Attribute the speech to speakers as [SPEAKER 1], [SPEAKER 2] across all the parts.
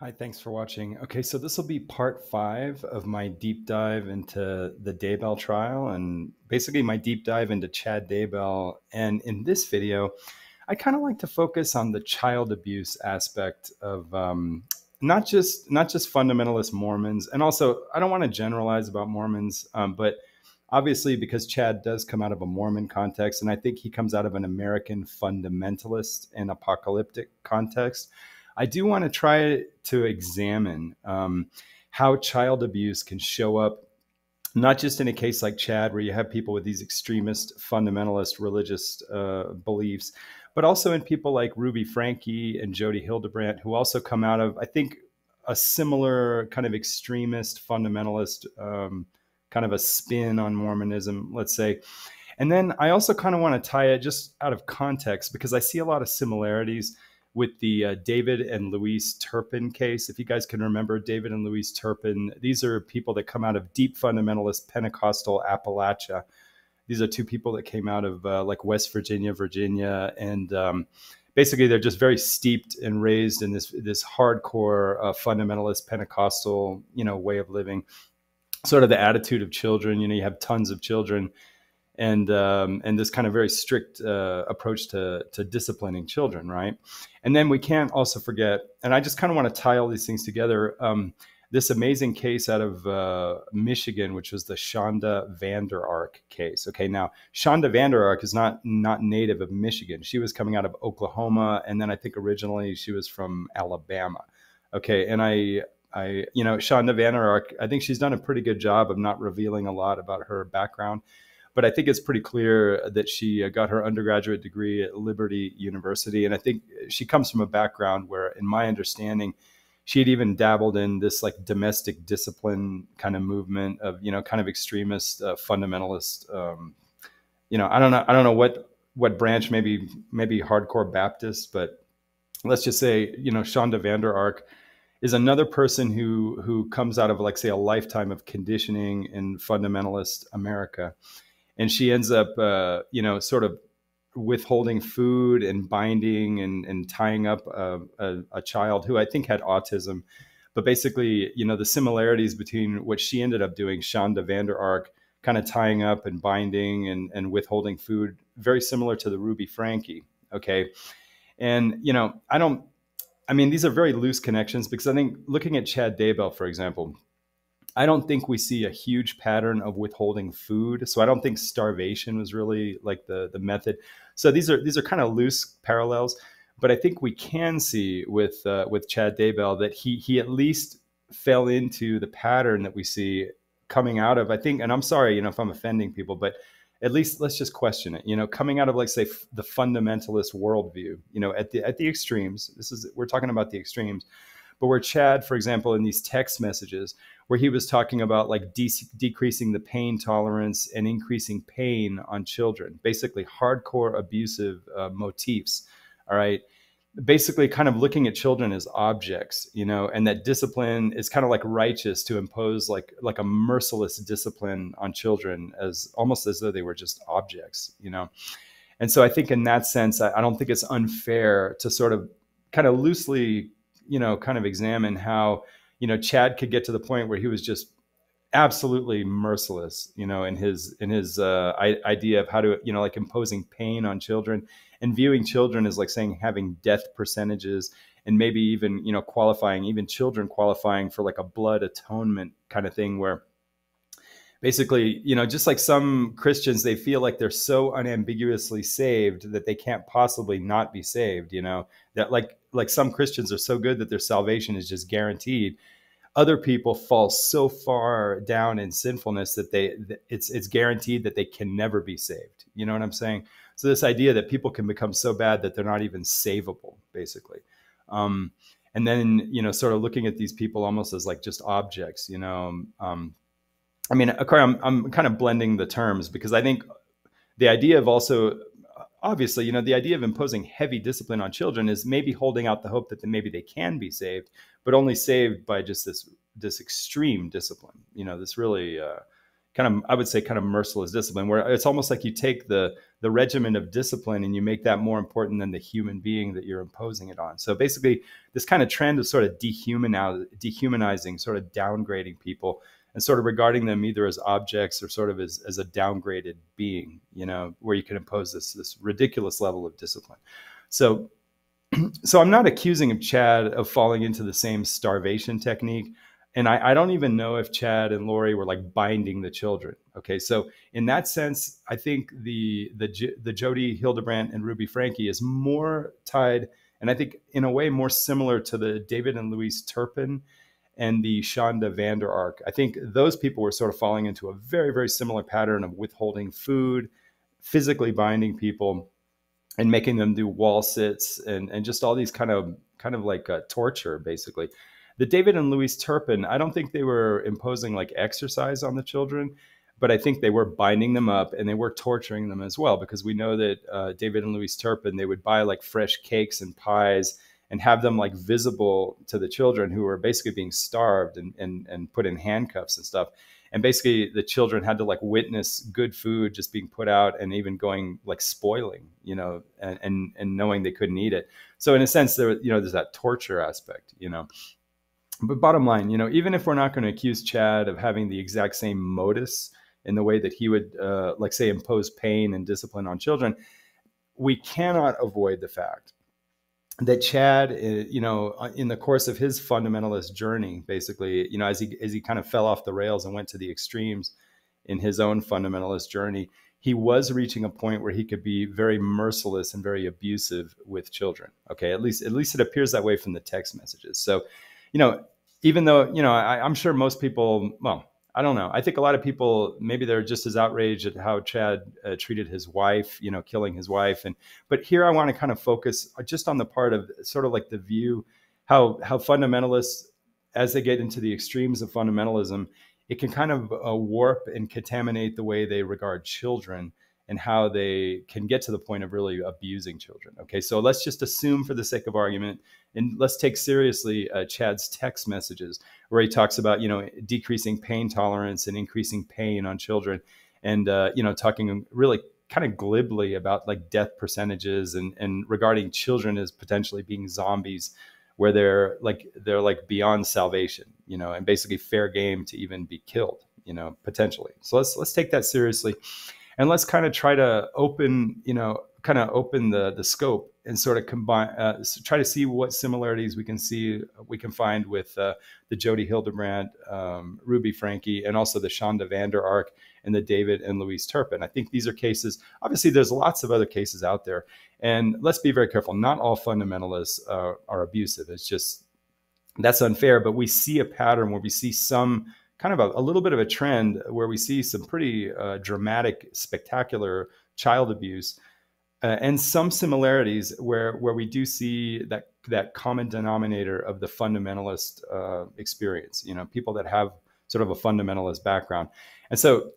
[SPEAKER 1] Hi, thanks for watching. Okay, so this will be part 5 of my deep dive into the Daybell trial and basically my deep dive into Chad Daybell. And in this video, I kind of like to focus on the child abuse aspect of not just fundamentalist Mormons, and also I don't want to generalize about Mormons, but obviously because Chad does come out of a Mormon context, and I think he comes out of an American fundamentalist and apocalyptic context. I do want to try to examine how child abuse can show up, not just in a case like Chad, where you have people with these extremist fundamentalist religious beliefs, but also in people like Ruby Franke and Jody Hildebrandt, who also come out of, I think, a similar kind of extremist fundamentalist kind of a spin on Mormonism, let's say. And then I also kind of want to tie it just out of context because I see a lot of similarities with the David and Louise Turpin case. If you guys can remember David and Louise Turpin, these are people that come out of deep fundamentalist Pentecostal Appalachia. These are two people that came out of like West Virginia, and basically they're just very steeped and raised in this hardcore fundamentalist Pentecostal, way of living. Sort of the attitude of children, you have tons of children, and this kind of very strict approach to disciplining children, right? And then we can't also forget, and I just kind of want to tie all these things together, this amazing case out of Michigan, which was the Shonda Vander Ark case. Okay, now Shonda Vander Ark is not native of Michigan. She was coming out of Oklahoma, and then I think originally she was from Alabama. Okay, and Shonda Vander Ark, I think she's done a pretty good job of not revealing a lot about her background. But I think it's pretty clear that she got her undergraduate degree at Liberty University. And I think she comes from a background where, in my understanding, she had even dabbled in this like domestic discipline kind of movement of, kind of extremist, fundamentalist, I don't know what branch, maybe hardcore Baptist, but let's just say, Shonda Vander Ark is another person who comes out of, like, say, a lifetime of conditioning in fundamentalist America. And she ends up, sort of withholding food and binding and tying up a child who I think had autism. But basically, the similarities between what she ended up doing, Shonda Vander Ark, kind of tying up and binding and withholding food, very similar to the Ruby Franke. Okay. And, these are very loose connections because I think looking at Chad Daybell, for example, I don't think we see a huge pattern of withholding food. So I don't think starvation was really like the method. So these are kind of loose parallels, but I think we can see with Chad Daybell that he at least fell into the pattern that we see coming out of, I think, and I'm sorry, if I'm offending people, but at least let's just question it, coming out of, like, say, the fundamentalist worldview, at the extremes. We're talking about the extremes. But where Chad, for example, in these text messages, where he was talking about like decreasing the pain tolerance and increasing pain on children, basically hardcore abusive motifs, all right? Basically kind of looking at children as objects, and that discipline is kind of like righteous to impose like a merciless discipline on children as almost as though they were just objects, And so I think in that sense, I don't think it's unfair to sort of kind of loosely kind of examine how, Chad could get to the point where he was just absolutely merciless, in his idea of how to, like imposing pain on children and viewing children as, like, saying having death percentages and maybe even, even children qualifying for like a blood atonement kind of thing where basically, just like some Christians, they feel like they're so unambiguously saved that they can't possibly not be saved, that like some Christians are so good that their salvation is just guaranteed. Other people fall so far down in sinfulness that it's guaranteed that they can never be saved. You know what I'm saying? So this idea that people can become so bad that they're not even savable, basically. And then, sort of looking at these people almost as like just objects, I'm kind of blending the terms because I think the idea of also, obviously, the idea of imposing heavy discipline on children is maybe holding out the hope that maybe they can be saved, but only saved by just this extreme discipline, this really kind of, I would say, kind of merciless discipline where it's almost like you take the the regimen of discipline and you make that more important than the human being that you're imposing it on. So basically, this kind of trend of sort of dehumanizing, sort of downgrading people and sort of regarding them either as objects or sort of as a downgraded being, you know, where you can impose this ridiculous level of discipline. So I'm not accusing of Chad of falling into the same starvation technique. And I don't even know if Chad and Lori were like binding the children. Okay, so in that sense, I think the Jody Hildebrandt and Ruby Franke is more tied, and I think in a way more similar to the David and Louise Turpin and the Shonda Vander Ark. I think those people were sort of falling into a very, very similar pattern of withholding food, physically binding people, and making them do wall sits and just all these kind of like torture, basically. The David and Louise Turpin, I don't think they were imposing like exercise on the children, but I think they were binding them up and they were torturing them as well, because we know that David and Louise Turpin, they would buy like fresh cakes and pies and have them like visible to the children who were basically being starved and put in handcuffs and stuff. And basically the children had to like witness good food just being put out and even going like spoiling, you know, and knowing they couldn't eat it. So in a sense, there's that torture aspect, you know. But bottom line, you know, even if we're not going to accuse Chad of having the exact same modus in the way that he would, like say, impose pain and discipline on children, we cannot avoid the fact that Chad, you know, in the course of his fundamentalist journey, basically, you know, as he kind of fell off the rails and went to the extremes in his own fundamentalist journey, he was reaching a point where he could be very merciless and very abusive with children. Okay, at least it appears that way from the text messages. So, you know, even though, you know, I'm sure most people, well, I don't know. I think a lot of people, maybe they're just as outraged at how Chad treated his wife, you know, killing his wife. But here I want to kind of focus just on the part of sort of like the view, how fundamentalists, as they get into the extremes of fundamentalism, it can kind of warp and contaminate the way they regard children and how they can get to the point of really abusing children. Okay, so let's just assume for the sake of argument, and let's take seriously Chad's text messages where he talks about, you know, decreasing pain tolerance and increasing pain on children, and you know, talking really kind of glibly about like death percentages and regarding children as potentially being zombies, where they're like beyond salvation, you know, and basically fair game to even be killed, you know, potentially. So let's take that seriously. And let's kind of try to open the scope and sort of combine, try to see what similarities we can find with the Jody Hildebrandt, Ruby Franke, and also the Shonda Vander Ark and the David and Louise Turpin. I think these are cases. Obviously, there's lots of other cases out there, and let's be very careful. Not all fundamentalists are abusive. It's just that's unfair. But we see a pattern where we see some kind of a little bit of a trend where we see some pretty dramatic, spectacular child abuse, and some similarities where we do see that common denominator of the fundamentalist experience. You know, people that have sort of a fundamentalist background. And so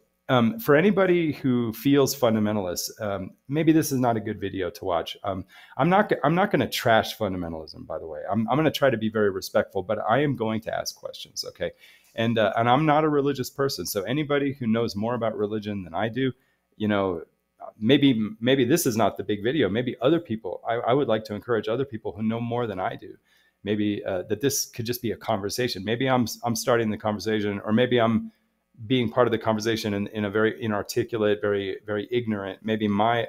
[SPEAKER 1] for anybody who feels fundamentalist, maybe this is not a good video to watch. I'm not going to trash fundamentalism, by the way. I'm going to try to be very respectful, but I am going to ask questions. Okay. And I'm not a religious person. So anybody who knows more about religion than I do, you know, maybe this is not the big video. Maybe other people, I would like to encourage other people who know more than I do. Maybe that this could just be a conversation. Maybe I'm starting the conversation, or maybe I'm being part of the conversation in a very inarticulate, very, very ignorant. Maybe my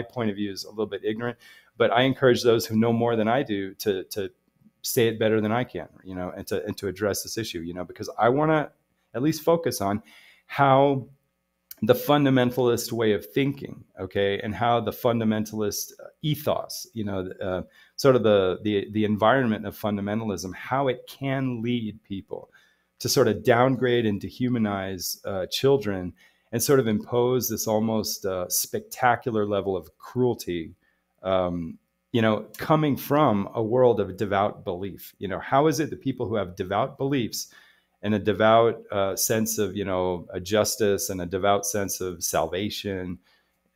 [SPEAKER 1] point of view is a little bit ignorant, but I encourage those who know more than I do to say it better than I can, you know, and to address this issue, you know, because I want to at least focus on how the fundamentalist way of thinking, okay, and how the fundamentalist ethos, you know, sort of the environment of fundamentalism, how it can lead people to sort of downgrade and dehumanize children and sort of impose this almost spectacular level of cruelty, you know, coming from a world of devout belief. You know, how is it that people who have devout beliefs and a devout sense of, you know, a justice and a devout sense of salvation,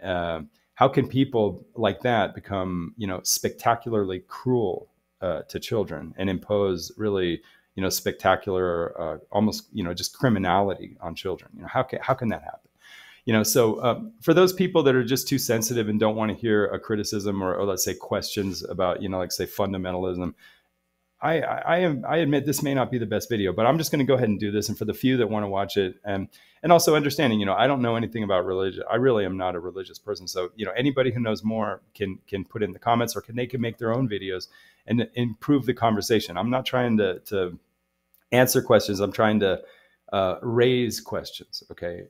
[SPEAKER 1] how can people like that become, you know, spectacularly cruel to children and impose really, you know, spectacular, almost, you know, just criminality on children? You know, how can that happen? So for those people that are just too sensitive and don't want to hear a criticism or let's say questions about, like say fundamentalism, I admit this may not be the best video, but I'm just going to go ahead and do this. And for the few that want to watch it, and also understanding, I don't know anything about religion. I really am not a religious person. So, anybody who knows more can put in the comments, or they can make their own videos and improve the conversation. I'm not trying to answer questions. I'm trying to raise questions. Okay.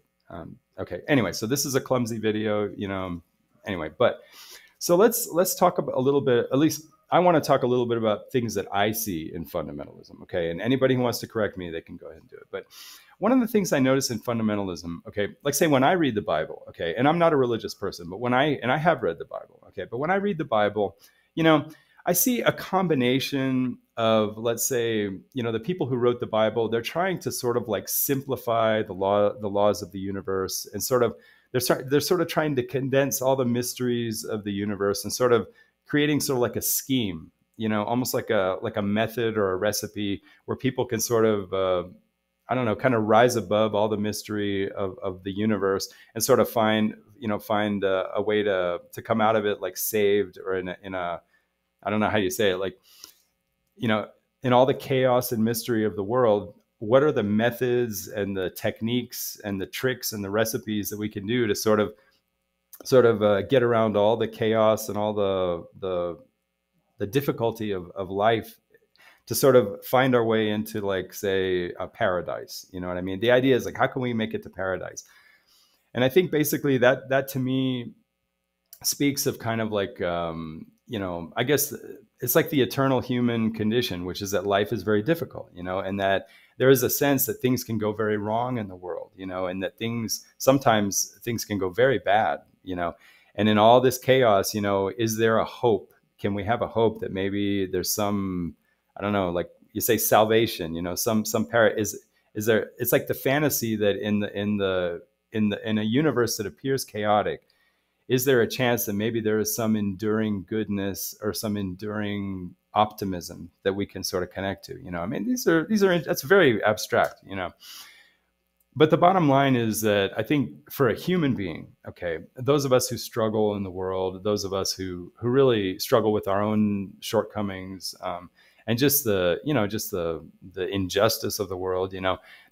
[SPEAKER 1] Okay. Anyway, so this is a clumsy video, anyway, but so let's talk about a little bit, at least I want to talk a little bit about things that I see in fundamentalism. Okay. And anybody who wants to correct me, they can go ahead and do it. But one of the things I notice in fundamentalism, okay, like say when I read the Bible, okay, and I'm not a religious person, but I have read the Bible, okay, but when I read the Bible, I see a combination of, let's say, the people who wrote the Bible, they're trying to sort of like simplify the laws of the universe, and sort of, they're sort of trying to condense all the mysteries of the universe and sort of creating sort of like a scheme, almost like a method or a recipe where people can sort of, I don't know, kind of rise above all the mystery of the universe and sort of find a way to come out of it like saved, or in a I don't know how you say it, like, in all the chaos and mystery of the world, what are the methods and the techniques and the tricks and the recipes that we can do to sort of get around all the chaos and all the difficulty of life, to sort of find our way into, like, say, a paradise. You know what I mean? The idea is like, how can we make it to paradise? And I think basically that to me speaks of kind of like, I guess it's like the eternal human condition, which is that life is very difficult, and that there is a sense that things can go very wrong in the world, and that sometimes things can go very bad, and in all this chaos, is there a hope? Can we have a hope that maybe there's some, I don't know, like you say salvation, some is there, it's like the fantasy that in a universe that appears chaotic, is there a chance that maybe there is some enduring goodness or some enduring optimism that we can sort of connect to? I mean, these are that's very abstract, But the bottom line is that I think for a human being, okay, those of us who struggle in the world, those of us who really struggle with our own shortcomings, and just the injustice of the world,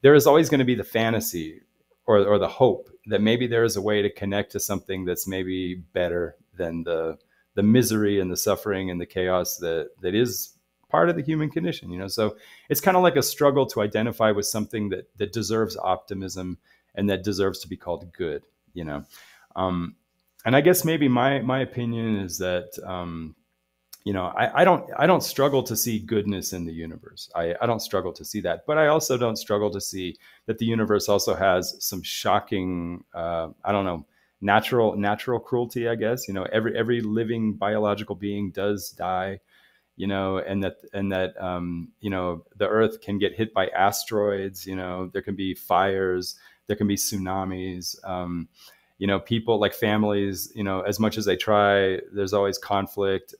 [SPEAKER 1] there is always going to be the fantasy or the hope that maybe there is a way to connect to something that's maybe better than the misery and the suffering and the chaos that is part of the human condition, So it's kind of like a struggle to identify with something that deserves optimism and that deserves to be called good, And I guess maybe my opinion is that, I don't struggle to see goodness in the universe. I don't struggle to see that, but I also don't struggle to see that the universe also has some shocking, I don't know, natural cruelty, I guess. Every living biological being does die, and that the earth can get hit by asteroids, there can be fires, there can be tsunamis, people, like families, as much as they try, there's always conflict.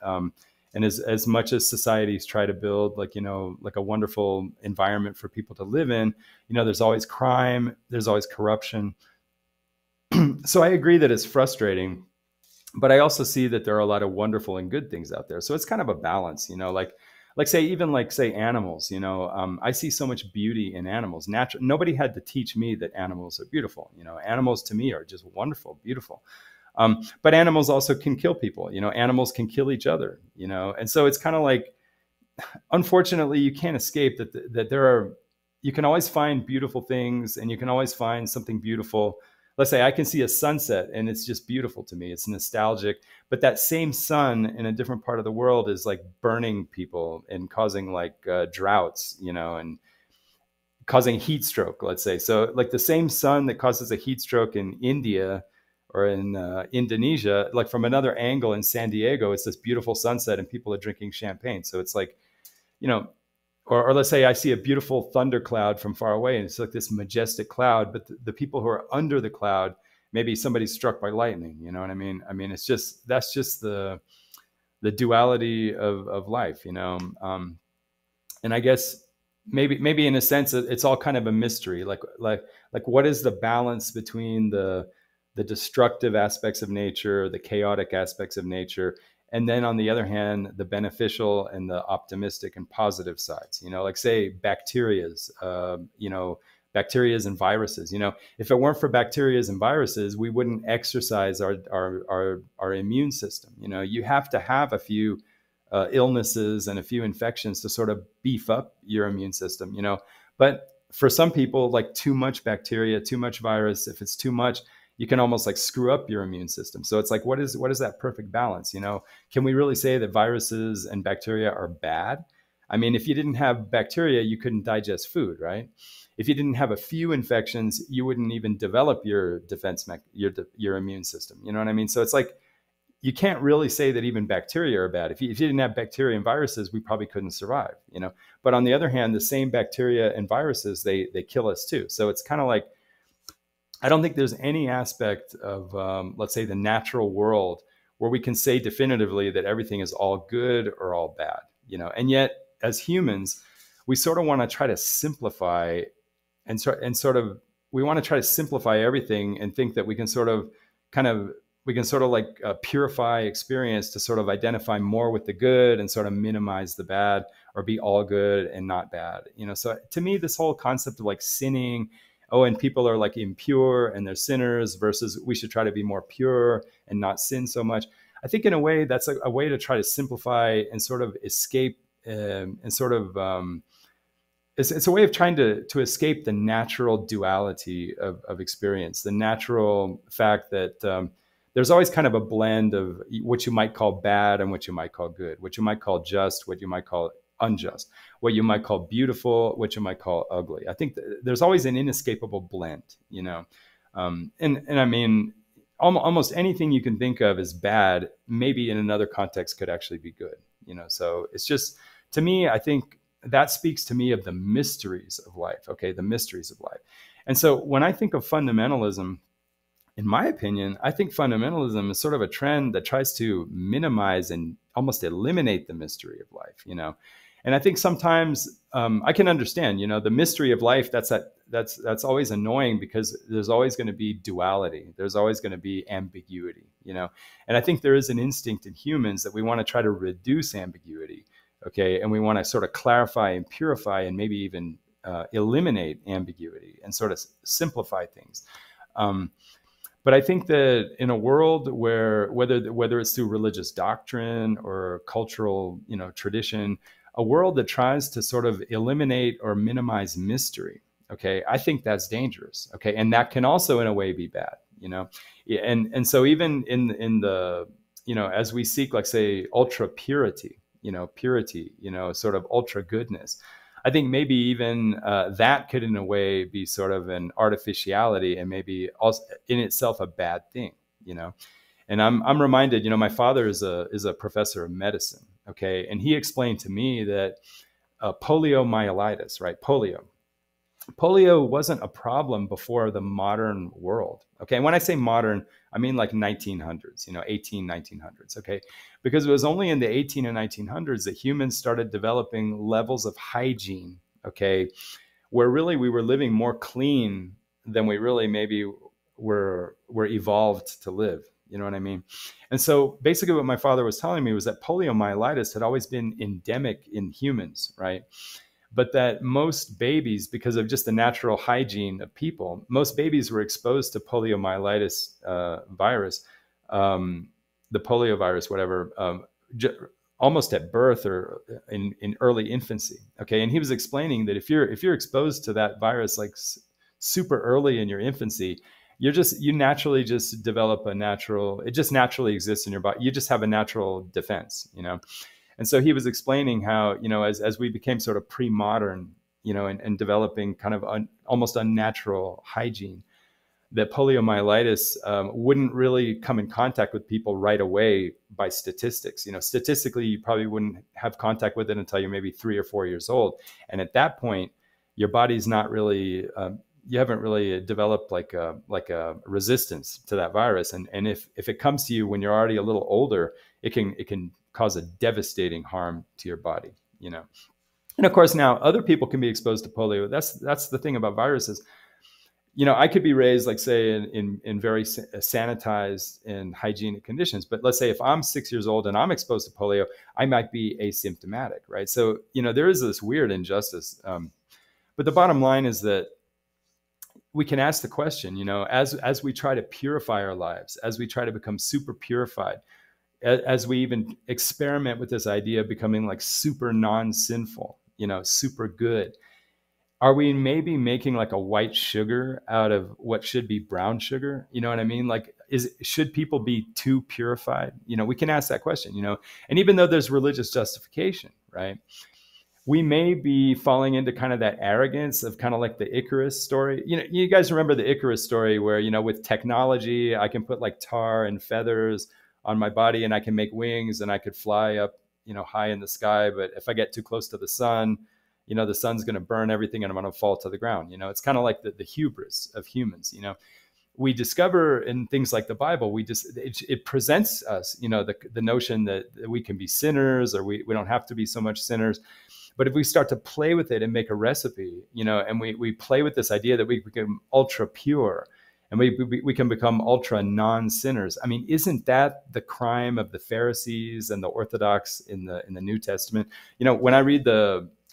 [SPEAKER 1] And as much as societies try to build like a wonderful environment for people to live in, there's always crime, there's always corruption. So I agree that it's frustrating, but I also see that there are a lot of wonderful and good things out there. So it's kind of a balance, like say animals, I see so much beauty in animals. Nobody had to teach me that animals are beautiful. Animals to me are just wonderful, beautiful. But animals also can kill people, animals can kill each other, and so it's kind of like, unfortunately, you can't escape that you can always find beautiful things, and you can always find something beautiful. Let's say I can see a sunset and it's just beautiful to me. It's nostalgic, but that same sun in a different part of the world is like burning people and causing like droughts, and causing heat stroke, let's say. So like the same sun that causes a heat stroke in India or in Indonesia, like from another angle in San Diego, it's this beautiful sunset and people are drinking champagne. So it's like, or let's say I see a beautiful thundercloud from far away and it's like this majestic cloud, but the people who are under the cloud, maybe somebody's struck by lightning. You know what I mean? I mean, that's just the duality of life, and I guess maybe in a sense it's all kind of a mystery. Like what is the balance between the the destructive aspects of nature, the chaotic aspects of nature, and then on the other hand, the beneficial and the optimistic and positive sides. Like say bacterias, bacterias and viruses. If it weren't for bacterias and viruses, we wouldn't exercise our immune system. You have to have a few illnesses and a few infections to sort of beef up your immune system. But for some people, like too much bacteria, too much virus, if it's too much, you can almost like screw up your immune system. So it's like, what is that perfect balance? Can we really say that viruses and bacteria are bad? I mean, if you didn't have bacteria, you couldn't digest food, right? If you didn't have a few infections, you wouldn't even develop your your immune system. You know what I mean? So it's like, you can't really say that even bacteria are bad. If you didn't have bacteria and viruses, we probably couldn't survive, But on the other hand, the same bacteria and viruses, they kill us too. So it's kind of like, I don't think there's any aspect of, let's say, the natural world where we can say definitively that everything is all good or all bad, And yet, as humans, we sort of want to try to simplify we want to try to simplify everything and think that we can sort of purify experience to sort of identify more with the good and sort of minimize the bad, or be all good and not bad. So to me, this whole concept of like sinning, and people are like impure and they're sinners, versus we should try to be more pure and not sin so much. I think in a way that's a way to try to simplify and sort of escape it's a way of trying to escape the natural duality of experience, the natural fact that there's always kind of a blend of what you might call bad and what you might call good, what you might call just, what you might call unjust, what you might call beautiful, what you might call ugly. I think there's always an inescapable blend, and I mean, almost anything you can think of as bad, maybe in another context could actually be good, So it's just, to me, I think that speaks to me of the mysteries of life. Okay, the mysteries of life. And so when I think of fundamentalism, in my opinion, I think fundamentalism is sort of a trend that tries to minimize and almost eliminate the mystery of life, And I think sometimes I can understand, the mystery of life. That's always annoying, because there's always going to be duality. There's always going to be ambiguity, And I think there is an instinct in humans that we want to try to reduce ambiguity, okay, and we want to sort of clarify and purify and maybe even eliminate ambiguity and sort of simplify things. But I think that in a world where whether it's through religious doctrine or cultural, tradition, a world that tries to sort of eliminate or minimize mystery, okay, I think that's dangerous, okay, and that can also in a way be bad, and so even in the, as we seek, like say, ultra purity, purity, sort of ultra goodness, I think maybe even that could in a way be sort of an artificiality, and maybe also in itself a bad thing, And I'm reminded, my father is a professor of medicine, okay, and he explained to me that poliomyelitis, right, polio wasn't a problem before the modern world, okay. And when I say modern, I mean like 1900s, 1900s, okay, because it was only in the 18 and 1900s that humans started developing levels of hygiene, okay, where really we were living more clean than we really maybe were evolved to live. You know what I mean? And so basically what my father was telling me was that poliomyelitis had always been endemic in humans, right? But that most babies, because of just the natural hygiene of people, most babies were exposed to poliomyelitis virus, the polio virus, whatever, almost at birth or in early infancy. Okay, and he was explaining that if you're exposed to that virus like super early in your infancy, you naturally just develop it just naturally exists in your body. You just have a natural defense, And so he was explaining how, as we became sort of pre-modern, and developing kind of almost unnatural hygiene, that poliomyelitis wouldn't really come in contact with people right away by statistics. Statistically, you probably wouldn't have contact with it until you're maybe 3 or 4 years old. And at that point, your body's not really, you haven't really developed like a resistance to that virus. And if it comes to you when you're already a little older, it can cause a devastating harm to your body, And of course, now other people can be exposed to polio. That's the thing about viruses. I could be raised, like say in very sanitized and hygienic conditions, but let's say if I'm 6 years old and I'm exposed to polio, I might be asymptomatic, right? So, there is this weird injustice. But the bottom line is that we can ask the question, as we try to purify our lives, as we try to become super purified, as we even experiment with this idea of becoming like super non-sinful, super good, are we maybe making like a white sugar out of what should be brown sugar? You know what I mean? Like, should people be too purified? We can ask that question, and even though there's religious justification, right? We may be falling into kind of that arrogance of kind of like the Icarus story. You guys remember the Icarus story where, with technology, I can put like tar and feathers on my body and I can make wings and I could fly up, high in the sky. But if I get too close to the sun, the sun's going to burn everything and I'm going to fall to the ground. It's kind of like the hubris of humans. We discover in things like the Bible, it presents us, the notion that we can be sinners, or we don't have to be so much sinners. But if we start to play with it and make a recipe, and we play with this idea that we become ultra pure and we can become ultra non-sinners. I mean, isn't that the crime of the Pharisees and the Orthodox in the New Testament? When I read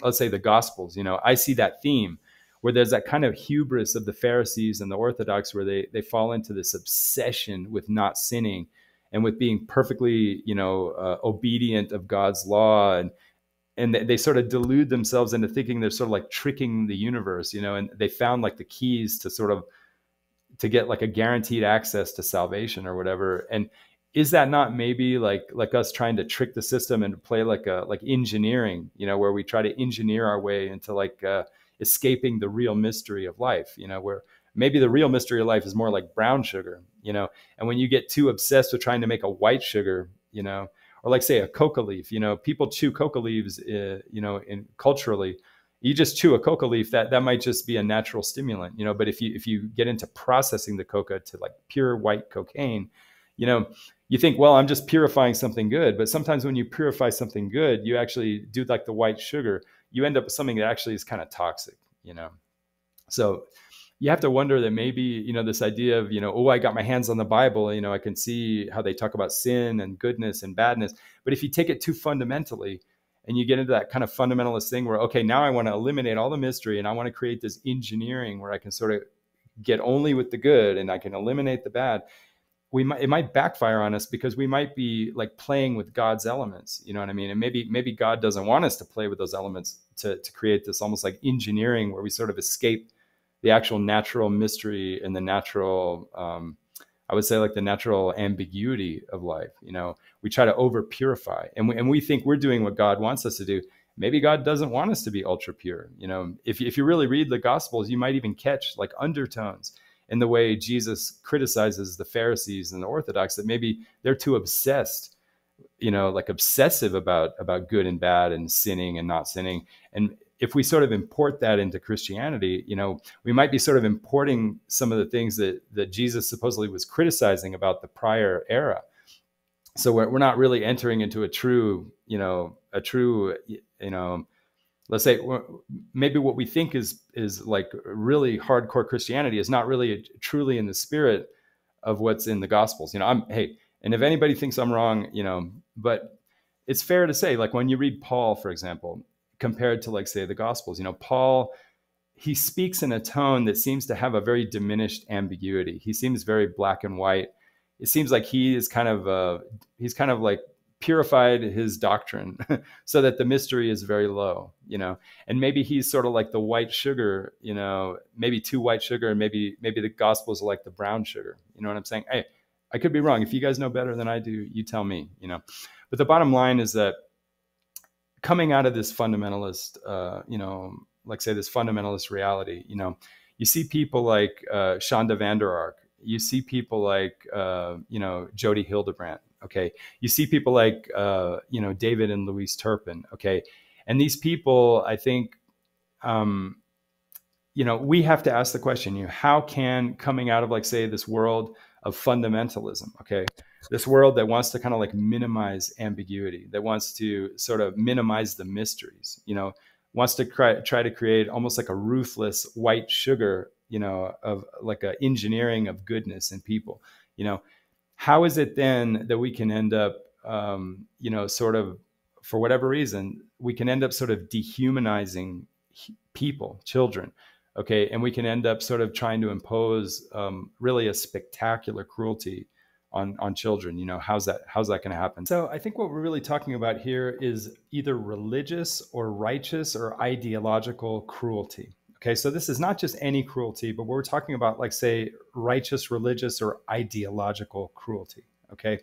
[SPEAKER 1] let's say the Gospels, I see that theme where there's that kind of hubris of the Pharisees and the Orthodox where they fall into this obsession with not sinning and with being perfectly, obedient of God's law. And they sort of delude themselves into thinking they're sort of like tricking the universe, and they found like the keys to get like a guaranteed access to salvation or whatever. And is that not maybe like us trying to trick the system and play like engineering, where we try to engineer our way into like escaping the real mystery of life, where maybe the real mystery of life is more like brown sugar, and when you get too obsessed with trying to make a white sugar, or like say a coca leaf, people chew coca leaves, in culturally, you just chew a coca leaf, that might just be a natural stimulant, but if you get into processing the coca to like pure white cocaine, you think, well, I'm just purifying something good. But sometimes when you purify something good, you actually do like the white sugar, you end up with something that actually is kind of toxic, So you have to wonder that maybe, this idea of, oh, I got my hands on the Bible, I can see how they talk about sin and goodness and badness. But if you take it too fundamentally and you get into that kind of fundamentalist thing where, okay, now I want to eliminate all the mystery and I want to create this engineering where I can sort of get only with the good and I can eliminate the bad, it might backfire on us because we might be like playing with God's elements, you know what I mean? And maybe God doesn't want us to play with those elements to create this almost like engineering where we sort of escape the actual natural mystery and the natural, I would say like the natural ambiguity of life. We try to over purify and we think we're doing what God wants us to do. Maybe God doesn't want us to be ultra pure. If you really read the Gospels, you might even catch like undertones in the way Jesus criticizes the Pharisees and the Orthodox, that maybe they're too obsessed, like obsessive about good and bad and sinning and not sinning. And if we sort of import that into Christianity, we might be sort of importing some of the things that Jesus supposedly was criticizing about the prior era. So we're not really entering into a true, let's say maybe what we think is like really hardcore Christianity is not really truly in the spirit of what's in the Gospels. And if anybody thinks I'm wrong, but it's fair to say, like when you read Paul, for example, compared to like say the Gospels, Paul, he speaks in a tone that seems to have a very diminished ambiguity. He seems very black and white. It seems like he's kind of like purified his doctrine so that the mystery is very low, and maybe he's sort of like the white sugar, maybe too white sugar, and maybe the Gospels are like the brown sugar. You know what I'm saying? Hey, I could be wrong. If you guys know better than I do, you tell me, but the bottom line is that coming out of this fundamentalist, like say this fundamentalist reality, you see people like Shonda Vander Ark, you see people like, Jody Hildebrandt. Okay. You see people like, David and Louise Turpin. Okay. And these people, I think, we have to ask the question, how can coming out of like, say, this world of fundamentalism, okay, this world that wants to kind of like minimize ambiguity, that wants to sort of minimize the mysteries, wants to try to create almost like a ruthless white sugar of like a engineering of goodness in people, how is it then that we can end up, sort of, for whatever reason, we can end up sort of dehumanizing people, children, okay, and we can end up sort of trying to impose really a spectacular cruelty on children. How's that going to happen? So I think what we're really talking about here is either religious or righteous or ideological cruelty. Okay, so this is not just any cruelty, but we're talking about, like, say, righteous, religious, or ideological cruelty. Okay,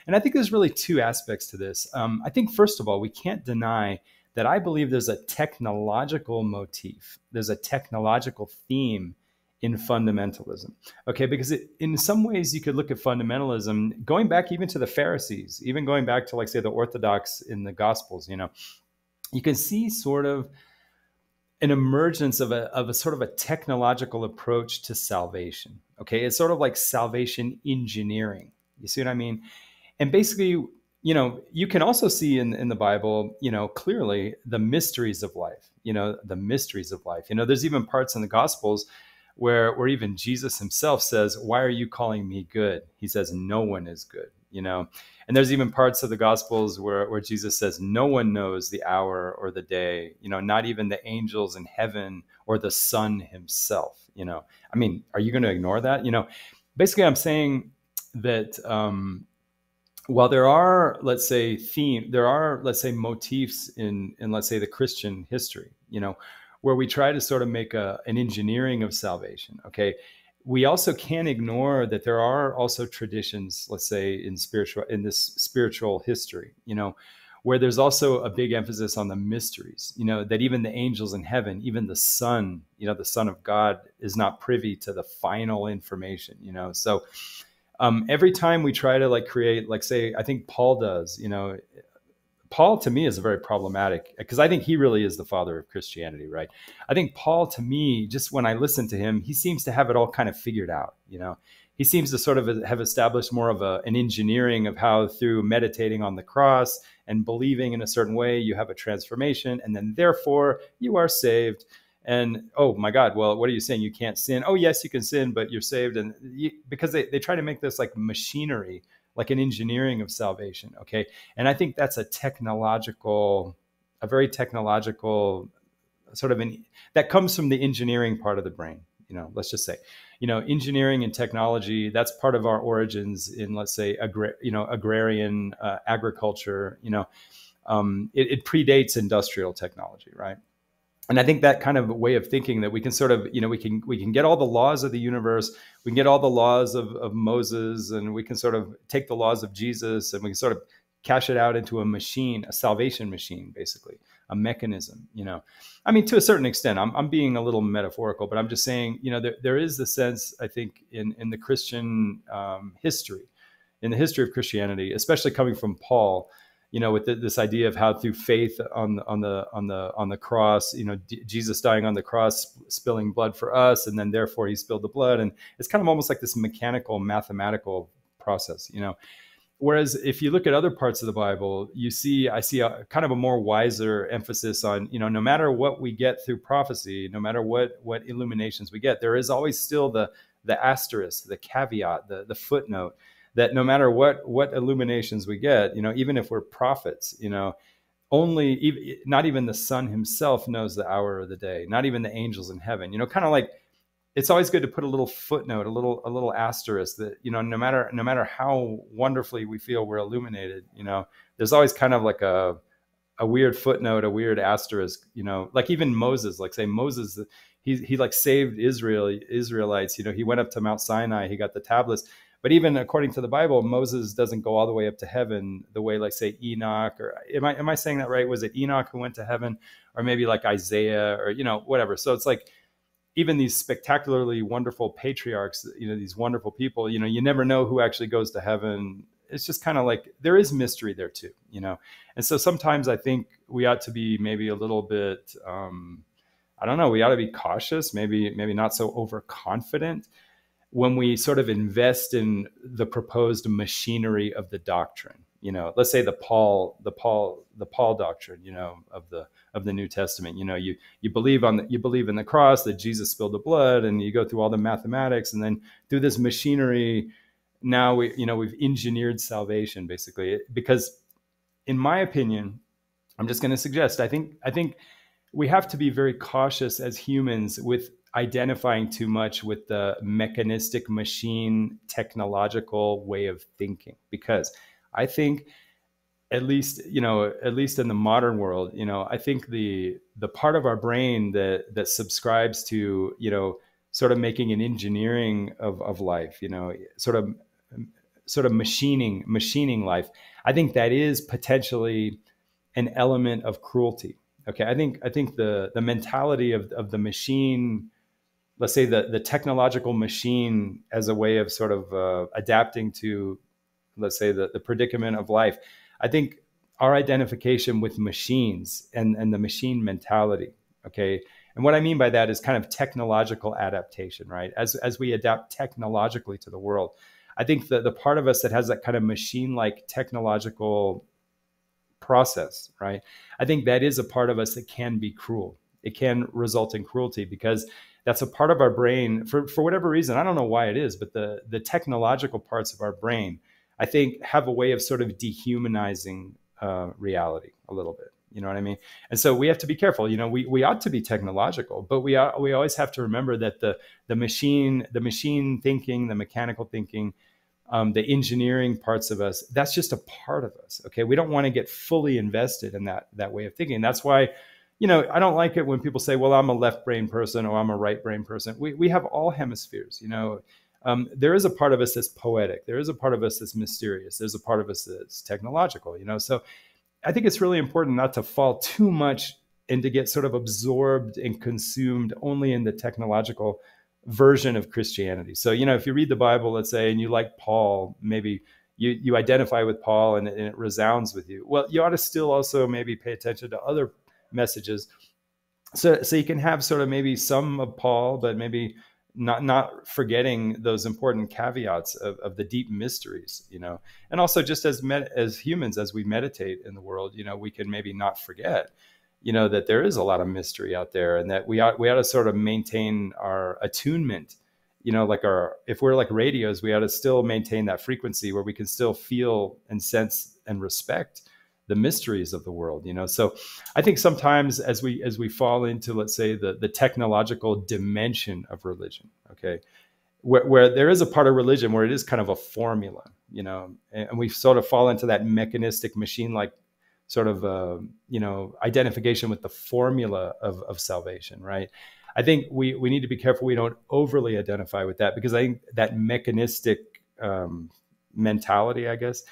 [SPEAKER 1] and I think there's really two aspects to this. I think, first of all, we can't deny that I believe there's a technological motif, there's a technological theme in fundamentalism. Okay, because in some ways you could look at fundamentalism going back even to the Pharisees, even going back to, like, say, the Orthodox in the Gospels. You can see sort of an emergence of a sort of a technological approach to salvation. Okay, it's sort of like salvation engineering. You see what I mean? And basically, you can also see in the Bible, clearly the mysteries of life. The mysteries of life. There's even parts in the Gospels where even Jesus himself says, "Why are you calling me good?" He says, "No one is good." And there's even parts of the Gospels where Jesus says, "No one knows the hour or the day, not even the angels in heaven or the Son himself." I mean, are you going to ignore that? Basically, I'm saying that while there are, let's say, motifs in let's say, the Christian history, where we try to sort of make an engineering of salvation. Okay, we also can't ignore that there are also traditions, let's say, in this spiritual history, where there's also a big emphasis on the mysteries, that even the angels in heaven, even the Son, the Son of God, is not privy to the final information. So every time we try to, like, create, like, say, I think Paul does, Paul, to me, is very problematic, because I think he really is the father of Christianity, right? I think Paul, to me, just when I listen to him, he seems to have it all kind of figured out. He seems to sort of have established more of an engineering of how, through meditating on the cross and believing in a certain way, you have a transformation, and then therefore you are saved. And, oh my God, well, what are you saying? You can't sin? Oh, yes, you can sin, but you're saved. And because they try to make this like machinery, like an engineering of salvation. Okay. And I think that's a very technological sort of that comes from the engineering part of the brain. Let's just say, engineering and technology, that's part of our origins in, let's say, agrarian agriculture. It predates industrial technology, right? And I think that kind of way of thinking, that we can sort of, we can get all the laws of the universe, we can get all the laws of Moses, and we can sort of take the laws of Jesus, and we can sort of cash it out into a machine, a salvation machine, basically, a mechanism. I mean, to a certain extent, I'm being a little metaphorical, but I'm just saying, there is the sense, I think, in the Christian history, in the history of Christianity, especially coming from Paul, with this idea of how, through faith on the cross, Jesus dying on the cross, spilling blood for us, and then therefore he spilled the blood, and it's kind of almost like this mechanical, mathematical process. Whereas if you look at other parts of the Bible, I see a kind of a more wiser emphasis on, no matter what we get through prophecy, no matter what illuminations we get, there is always still the asterisk, the caveat, the footnote, that no matter what illuminations we get, even if we're prophets, not even the Son himself knows the hour of the day, not even the angels in heaven. Kind of like, it's always good to put a little footnote, a little asterisk, that, no matter how wonderfully we feel we're illuminated, there's always kind of like a weird footnote, a weird asterisk, like even Moses, like, say, Moses, he like saved Israelites, he went up to Mount Sinai, he got the tablets. But even according to the Bible, Moses doesn't go all the way up to heaven the way, like, say, Enoch, or am I saying that right? Was it Enoch who went to heaven, or maybe like Isaiah, or, whatever. So it's like, even these spectacularly wonderful patriarchs, these wonderful people, you never know who actually goes to heaven. It's just kind of like, there is mystery there too, And so sometimes I think we ought to be maybe a little bit, I don't know, we ought to be cautious, maybe not so overconfident when we sort of invest in the proposed machinery of the doctrine. let's say the Paul doctrine, of the New Testament. You believe you believe in the cross, that Jesus spilled the blood, and you go through all the mathematics, and then through this machinery, now we've engineered salvation, basically. Because in my opinion, I'm just going to suggest, I think we have to be very cautious as humans with identifying too much with the mechanistic machine technological way of thinking, because I think, at least in the modern world, I think the part of our brain that subscribes to, sort of making an engineering of life, sort of machining life, I think that is potentially an element of cruelty. Okay, I think the mentality of the machine, let's say the technological machine, as a way of sort of adapting to, let's say, the predicament of life. I think our identification with machines and the machine mentality, okay? And what I mean by that is kind of technological adaptation, right? As we adapt technologically to the world, I think the part of us that has that kind of machine-like technological process, right? I think that is a part of us that can be cruel. It can result in cruelty, because that's a part of our brain, for whatever reason. I don't know why it is, but the technological parts of our brain, I think, have a way of sort of dehumanizing reality a little bit. You know what I mean? And so we have to be careful. We ought to be technological, but we always have to remember that the machine thinking, the mechanical thinking, the engineering parts of us, that's just a part of us. Okay, we don't want to get fully invested in that way of thinking. And that's why, I don't like it when people say, well, I'm a left brain person or I'm a right brain person. We have all hemispheres. There is a part of us that's poetic. There is a part of us that's mysterious. There's a part of us that's technological. So I think it's really important not to fall too much and to get sort of absorbed and consumed only in the technological version of Christianity. So, if you read the Bible, let's say, and you like Paul, maybe you identify with Paul and it resounds with you. Well, you ought to still also maybe pay attention to other messages. So you can have sort of maybe some of Paul, but maybe not forgetting those important caveats of the deep mysteries, and also just as humans, as we meditate in the world, we can maybe not forget, that there is a lot of mystery out there, and that we ought to sort of maintain our attunement, if we're like radios, we ought to still maintain that frequency where we can still feel and sense and respect the mysteries of the world. So I think sometimes as we fall into, let's say, the technological dimension of religion, okay, where there is a part of religion where it is kind of a formula, and we sort of fall into that mechanistic machine-like sort of, identification with the formula of salvation, right? I think we need to be careful we don't overly identify with that, because I think that mechanistic mentality, I guess,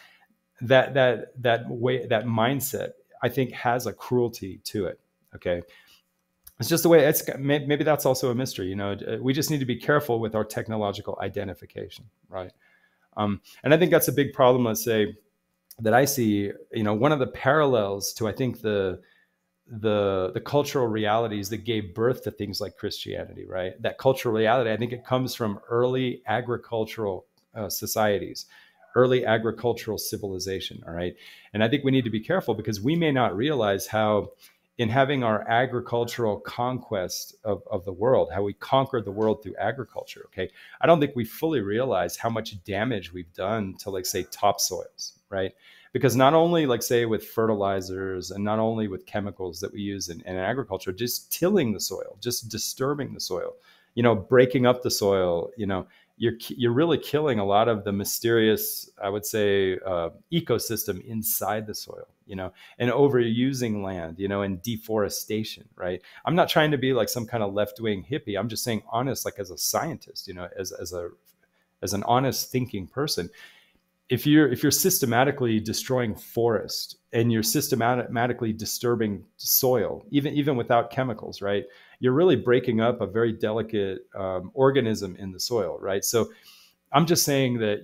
[SPEAKER 1] that mindset, I think, has a cruelty to it. Okay, it's just the way maybe that's also a mystery. We just need to be careful with our technological identification, right? And I think that's a big problem. Let's say that I see, one of the parallels to, I think, the cultural realities that gave birth to things like Christianity, right? That cultural reality, I think it comes from early agricultural societies, early agricultural civilization. All right. And I think we need to be careful, because we may not realize how, in having our agricultural conquest of the world, how we conquered the world through agriculture. Okay. I don't think we fully realize how much damage we've done to, like, say, topsoils, right? Because not only, like, say, with fertilizers, and not only with chemicals that we use in agriculture, just tilling the soil, just disturbing the soil, breaking up the soil, you're really killing a lot of the mysterious, I would say, ecosystem inside the soil, and overusing land, and deforestation, right? I'm not trying to be like some kind of left-wing hippie. I'm just saying honest, like, as a scientist, as an honest thinking person. If you're systematically destroying forest, and you're systematically disturbing soil, even without chemicals, right? You're really breaking up a very delicate organism in the soil, right? So I'm just saying that,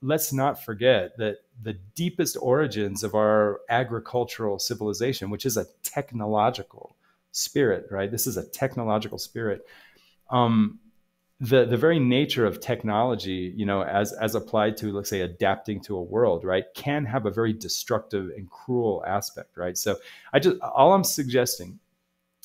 [SPEAKER 1] let's not forget that the deepest origins of our agricultural civilization, which is a technological spirit, right? This is a technological spirit. the very nature of technology, as applied to, let's say, adapting to a world, right, can have a very destructive and cruel aspect, right? So all I'm suggesting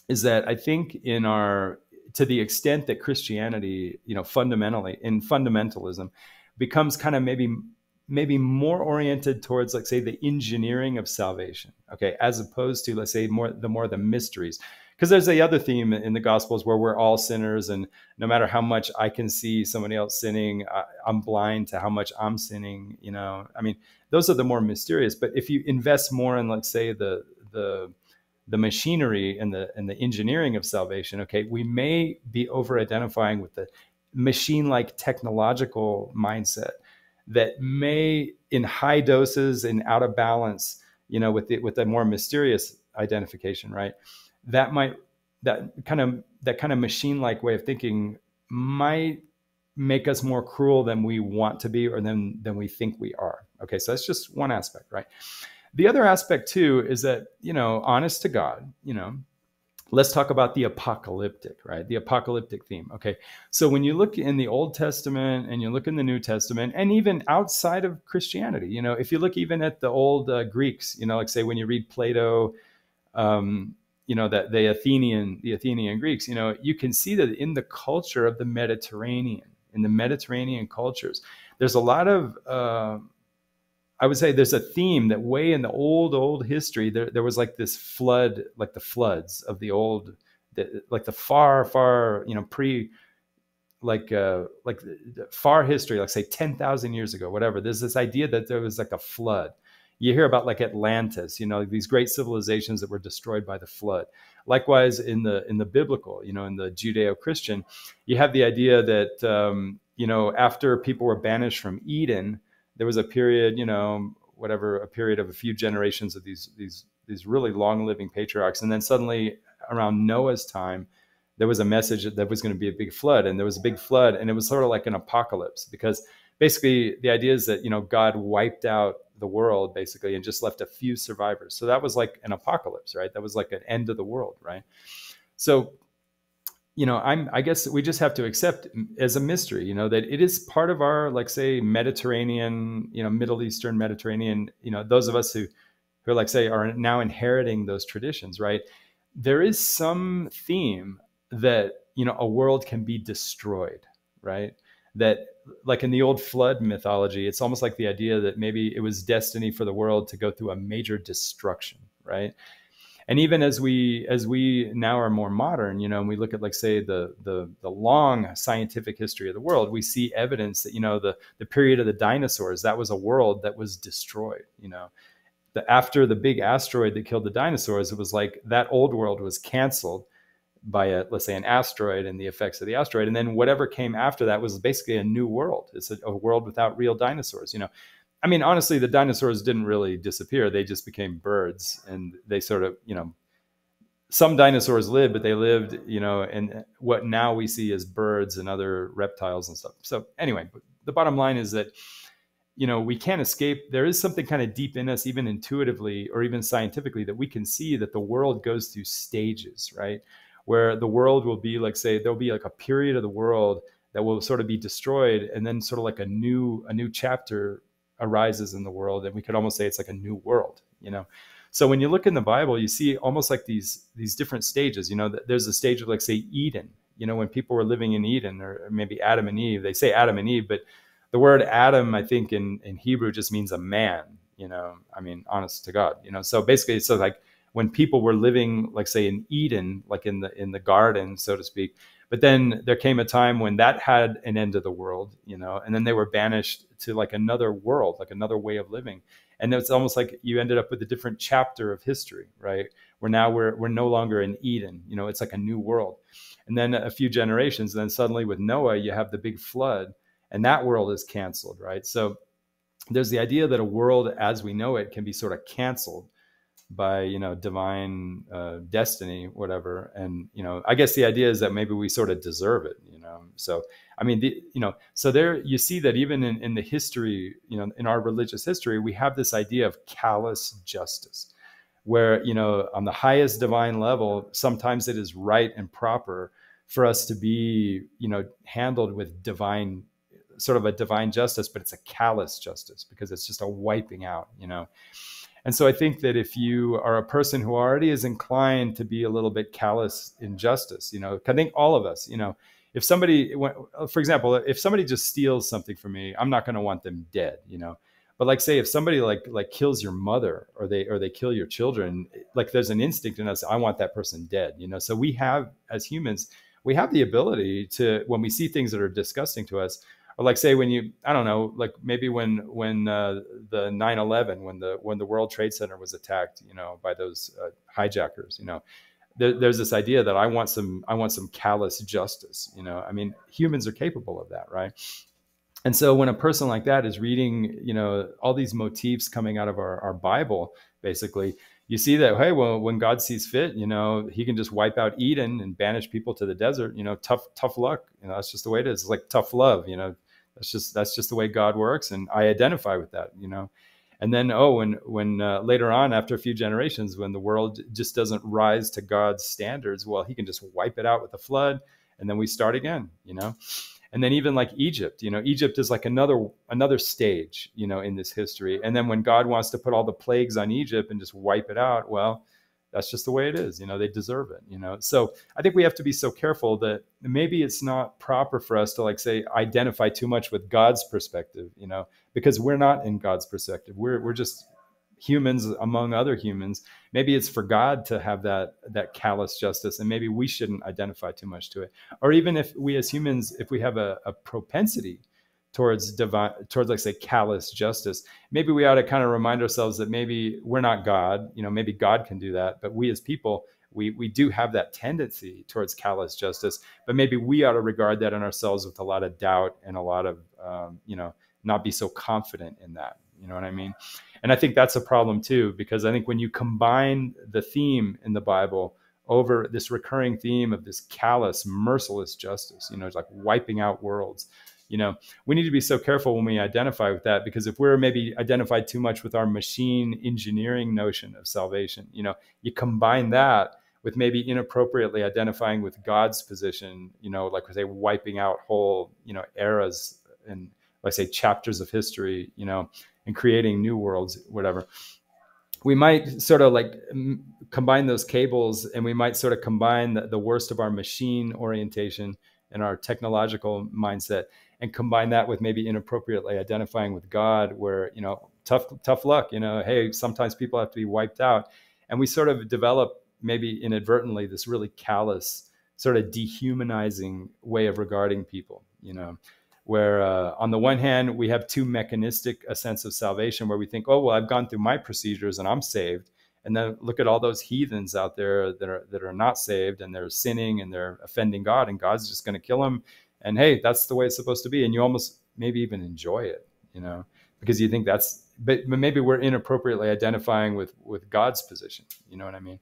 [SPEAKER 1] is that I think to the extent that Christianity, fundamentally in fundamentalism, becomes kind of maybe more oriented towards, like, say, the engineering of salvation, okay, as opposed to, let's say, more the mysteries. Because there's the other theme in the Gospels where we're all sinners, and no matter how much I can see somebody else sinning, I'm blind to how much I'm sinning. I mean, those are the more mysterious. But if you invest more in, let's say, the machinery and the engineering of salvation, okay, we may be over identifying with the machine-like technological mindset that may, in high doses and out of balance, with the more mysterious identification, right? That kind of machine-like way of thinking might make us more cruel than we want to be, or than we think we are. Okay, so that's just one aspect, right? The other aspect too is that, honest to God, let's talk about the apocalyptic, right? The apocalyptic theme. Okay. So when you look in the Old Testament and you look in the New Testament, and even outside of Christianity, if you look even at the old Greeks, like, say, when you read Plato, that the Athenian Greeks, you can see that in the culture of the Mediterranean, in the Mediterranean cultures, there's a lot of, I would say there's a theme that way in the old history, there was like this flood, like the floods of the old, like the far, pre, like far history, like, say, 10,000 years ago, whatever. There's this idea that there was like a flood. You hear about, like, Atlantis, these great civilizations that were destroyed by the flood. Likewise, in the biblical, in the Judeo-Christian, you have the idea that, after people were banished from Eden, there was a period, a period of a few generations of these really long-living patriarchs. And then suddenly, around Noah's time, there was a message that there was going to be a big flood. And there was a big flood, and it was sort of like an apocalypse, because basically the idea is that, God wiped out the world, basically, and just left a few survivors. So that was like an apocalypse, right? That was like an end of the world, right? So, I guess we just have to accept as a mystery, that it is part of our, like, say, Mediterranean, Middle Eastern Mediterranean, those of us who like, say, are now inheriting those traditions, right? There is some theme that, a world can be destroyed, right? That, like, in the old flood mythology, it's almost like the idea that maybe it was destiny for the world to go through a major destruction, right? And even as we now are more modern, and we look at, like, say, the long scientific history of the world, we see evidence that, the period of the dinosaurs, that was a world that was destroyed. After the big asteroid that killed the dinosaurs, it was like that old world was canceled by let's say, an asteroid and the effects of the asteroid. And then whatever came after that was basically a new world. It's a world without real dinosaurs. I mean, honestly, the dinosaurs didn't really disappear. They just became birds, and they sort of, some dinosaurs lived, but they lived, in what now we see as birds and other reptiles and stuff. So anyway, the bottom line is that, we can't escape. There is something kind of deep in us, even intuitively or even scientifically, that we can see that the world goes through stages, right? Where the world will be, like, say, there'll be like a period of the world that will sort of be destroyed, and then sort of like a new chapter arises in the world, and we could almost say it's like a new world. So when you look in the Bible, you see almost like these different stages. There's a stage of, like, say, Eden. When people were living in Eden, or maybe Adam and Eve. They say Adam and Eve, but the word Adam, I think, in Hebrew just means a man. I mean, honest to God. So basically, it's like when people were living, like, say, in Eden, like in the garden, so to speak. But then there came a time when that had an end of the world, and then they were banished to, like, another world, like another way of living. And it's almost like you ended up with a different chapter of history, right? Where now we're no longer in Eden, it's like a new world. And then a few generations, and then suddenly with Noah, you have the big flood, and that world is canceled, right? So there's the idea that a world as we know it can be sort of canceled by, divine destiny, whatever. And, I guess the idea is that maybe we sort of deserve it, So, I mean, so there you see that even in the history, in our religious history, we have this idea of callous justice, where, on the highest divine level, sometimes it is right and proper for us to be, handled with divine, sort of a divine justice, but it's a callous justice because it's just a wiping out. And so I think that if you are a person who already is inclined to be a little bit callous in justice, I think all of us, if somebody, for example, if somebody just steals something from me, I'm not going to want them dead. But like, say if somebody like kills your mother, or they kill your children, like there's an instinct in us, I want that person dead. So we have, as humans, we have the ability to, when we see things that are disgusting to us, or like say when I don't know, like maybe when the 9/11, when the World Trade Center was attacked, by those hijackers, there's this idea that I want some callous justice. I mean, humans are capable of that, right? And so when a person like that is reading, all these motifs coming out of our Bible, basically, you see that, hey, well, when God sees fit, he can just wipe out Eden and banish people to the desert. Tough luck. That's just the way it is. It's like tough love. That's just the way God works, and I identify with that. And then, when later on, after a few generations, when the world just doesn't rise to God's standards, well, he can just wipe it out with a flood, and then we start again. And then even like Egypt, Egypt is like another stage, in this history. And then when God wants to put all the plagues on Egypt and just wipe it out, well, that's just the way it is. They deserve it. So I think we have to be so careful that maybe it's not proper for us to, like, say, identify too much with God's perspective, because we're not in God's perspective. We're just humans among other humans. Maybe it's for God to have that callous justice, and maybe we shouldn't identify too much to it. Or even if we as humans, if we have a propensity towards like, say, callous justice, maybe we ought to kind of remind ourselves that maybe we're not God. Maybe God can do that, but we as people, we do have that tendency towards callous justice. But maybe we ought to regard that in ourselves with a lot of doubt and a lot of not be so confident in that. You know what I mean? And I think that's a problem too, because I think when you combine the theme in the Bible over this recurring theme of this callous, merciless justice, it's like wiping out worlds. We need to be so careful when we identify with that, because if we're maybe identified too much with our machine engineering notion of salvation, you combine that with maybe inappropriately identifying with God's position, like we say, wiping out whole, eras and, like, say, chapters of history, and creating new worlds, whatever. We might sort of like combine those cables, and we might sort of combine the worst of our machine orientation and our technological mindset, and combine that with maybe inappropriately identifying with God, where, tough luck, hey, sometimes people have to be wiped out. And we sort of develop, maybe inadvertently, this really callous, sort of dehumanizing way of regarding people, where on the one hand, we have too mechanistic a sense of salvation, where we think, oh, well, I've gone through my procedures and I'm saved. And then look at all those heathens out there that are not saved, and they're sinning and they're offending God, and God's just going to kill them. And hey, that's the way it's supposed to be. And you almost maybe even enjoy it, because you think but maybe we're inappropriately identifying with God's position. You know what I mean?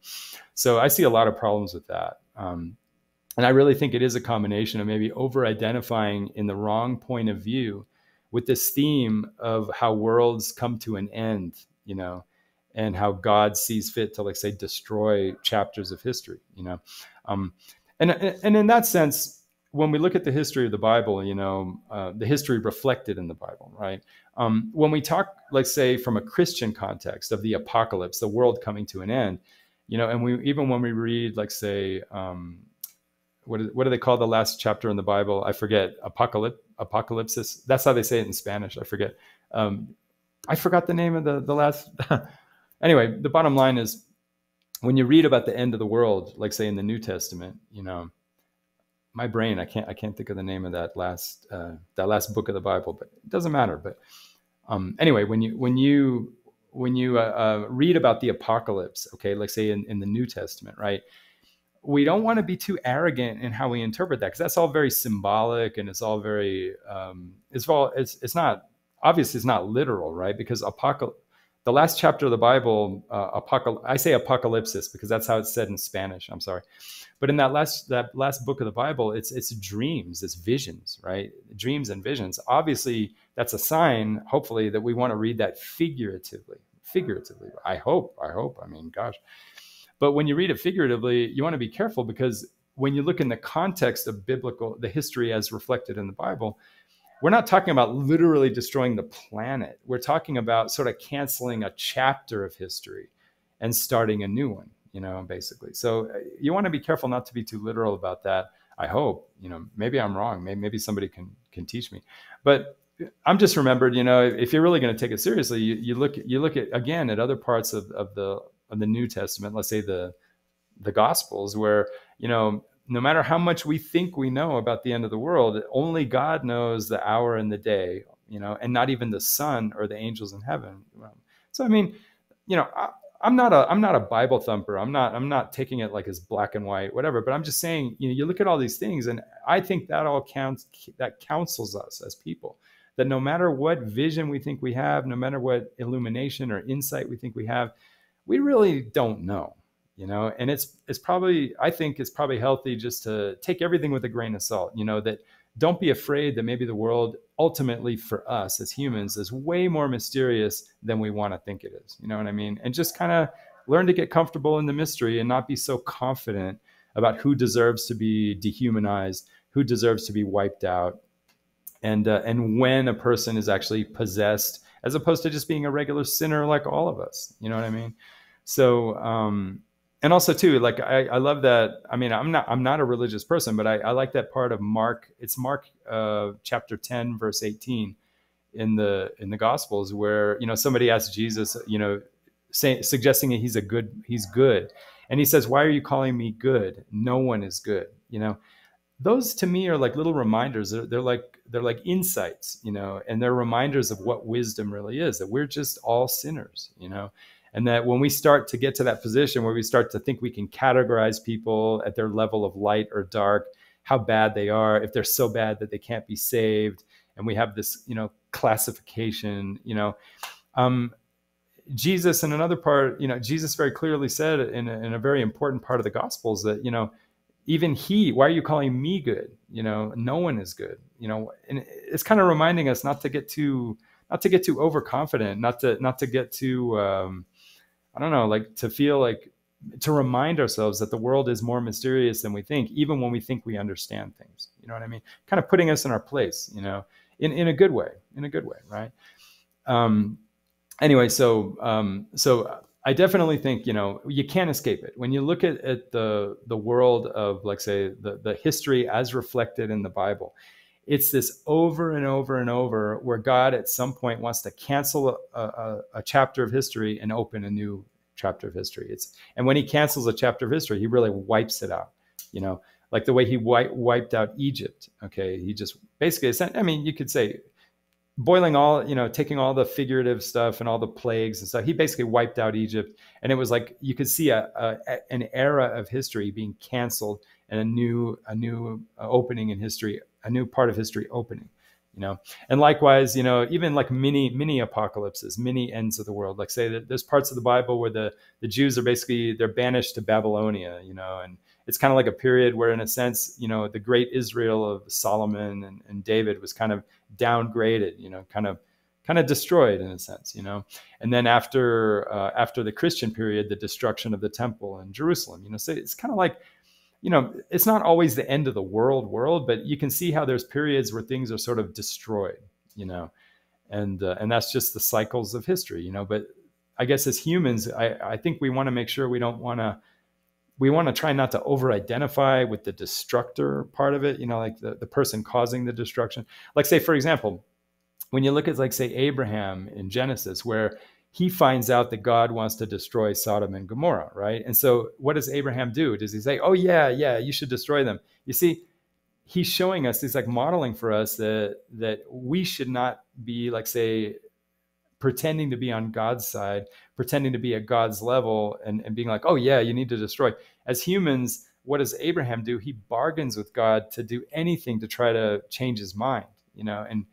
[SPEAKER 1] So I see a lot of problems with that. And I really think it is a combination of maybe over-identifying in the wrong point of view with this theme of how worlds come to an end, and how God sees fit to, like, say, destroy chapters of history, and in that sense, when we look at the history of the Bible, the history reflected in the Bible, right? When we talk, like, say, from a Christian context of the apocalypse, the world coming to an end, and even when we read, like, say, what do they call the last chapter in the Bible? I forget. Apocalypsis. That's how they say it in Spanish. I forget. I forgot the name of the last. Anyway, the bottom line is, when you read about the end of the world, like, say, in the New Testament, my brain, I can't think of the name of that last book of the Bible, but it doesn't matter. But anyway, when you read about the apocalypse, okay, like, say, in the New Testament, right? We don't want to be too arrogant in how we interpret that, because that's all very symbolic, and it's all very it's not, obviously it's not literal, right? Because the last chapter of the Bible, I say apocalypsis because that's how it's said in Spanish. I'm sorry, but in that last book of the Bible, it's dreams, it's visions, right? Dreams and visions. Obviously, that's a sign, hopefully, that we want to read that figuratively. I hope. I mean, gosh. But when you read it figuratively, you want to be careful, because when you look in the context of the history as reflected in the Bible, we're not talking about literally destroying the planet. We're talking about sort of canceling a chapter of history and starting a new one, basically. So you want to be careful not to be too literal about that. I hope, maybe I'm wrong. Maybe somebody can teach me. But I'm just remembered, if you're really going to take it seriously, you look at, again, at other parts of the New Testament, let's say the Gospels, where, no matter how much we think we know about the end of the world, only God knows the hour and the day, and not even the Son or the angels in heaven. So, I mean, I'm not a Bible thumper. I'm not taking it like as black and white, whatever, but I'm just saying, you look at all these things, and I think that that counsels us as people, that no matter what vision we think we have, no matter what illumination or insight we think we have, we really don't know. And it's probably, I think it's probably healthy just to take everything with a grain of salt, that don't be afraid that maybe the world ultimately for us as humans is way more mysterious than we want to think it is. You know what I mean? And just kind of learn to get comfortable in the mystery and not be so confident about who deserves to be dehumanized, who deserves to be wiped out, and when a person is actually possessed, as opposed to just being a regular sinner like all of us. You know what I mean? So, and also too, like I love that. I mean, I'm not a religious person, but I like that part of Mark. It's Mark chapter 10, verse 18 in the Gospels, where somebody asks Jesus, suggesting that he's good, and he says, "Why are you calling me good? No one is good." Those to me are like little reminders. They're like insights, and they're reminders of what wisdom really is. That we're just all sinners, And that when we start to get to that position where we start to think we can categorize people at their level of light or dark, how bad they are, if they're so bad that they can't be saved, and we have this, classification, Jesus in another part, Jesus very clearly said in a very important part of the Gospels that, even why are you calling me good? No one is good, and it's kind of reminding us not to get too overconfident, not to get too, I don't know, like to feel like, to remind ourselves that the world is more mysterious than we think, even when we think we understand things. You know what I mean? Kind of putting us in our place, in a good way, right? Anyway, so I definitely think, you can't escape it. When you look at the world of, like, say, the history as reflected in the Bible, it's this over and over and over where God at some point wants to cancel a chapter of history and open a new chapter of history. And when he cancels a chapter of history, he really wipes it out, like the way he wiped out Egypt. Okay. He just basically, I mean, you could say boiling all, taking all the figurative stuff and all the plagues and stuff, he basically wiped out Egypt. And it was like, you could see an era of history being canceled and a new opening in history, a new part of history opening, and likewise, even like mini apocalypses, mini ends of the world. Like, say that there's parts of the Bible where the Jews are basically, they're banished to Babylonia, and it's kind of like a period where, in a sense, the great Israel of Solomon and David was kind of downgraded, kind of destroyed in a sense, and then after the Christian period, the destruction of the temple in Jerusalem, so it's kind of like, it's not always the end of the world, but you can see how there's periods where things are sort of destroyed, and that's just the cycles of history, But I guess as humans, I think we want to make sure we want to try not to over-identify with the destructor part of it, like the person causing the destruction. Like, say, for example, when you look at, like, say, Abraham in Genesis, where he finds out that God wants to destroy Sodom and Gomorrah, right? And so what does Abraham do? Does he say, "Oh, yeah, you should destroy them"? You see, he's showing us, he's like modeling for us that we should not be, like, say, pretending to be on God's side, pretending to be at God's level and being like, "Oh, yeah, you need to destroy." As humans, what does Abraham do? He bargains with God to do anything to try to change his mind, and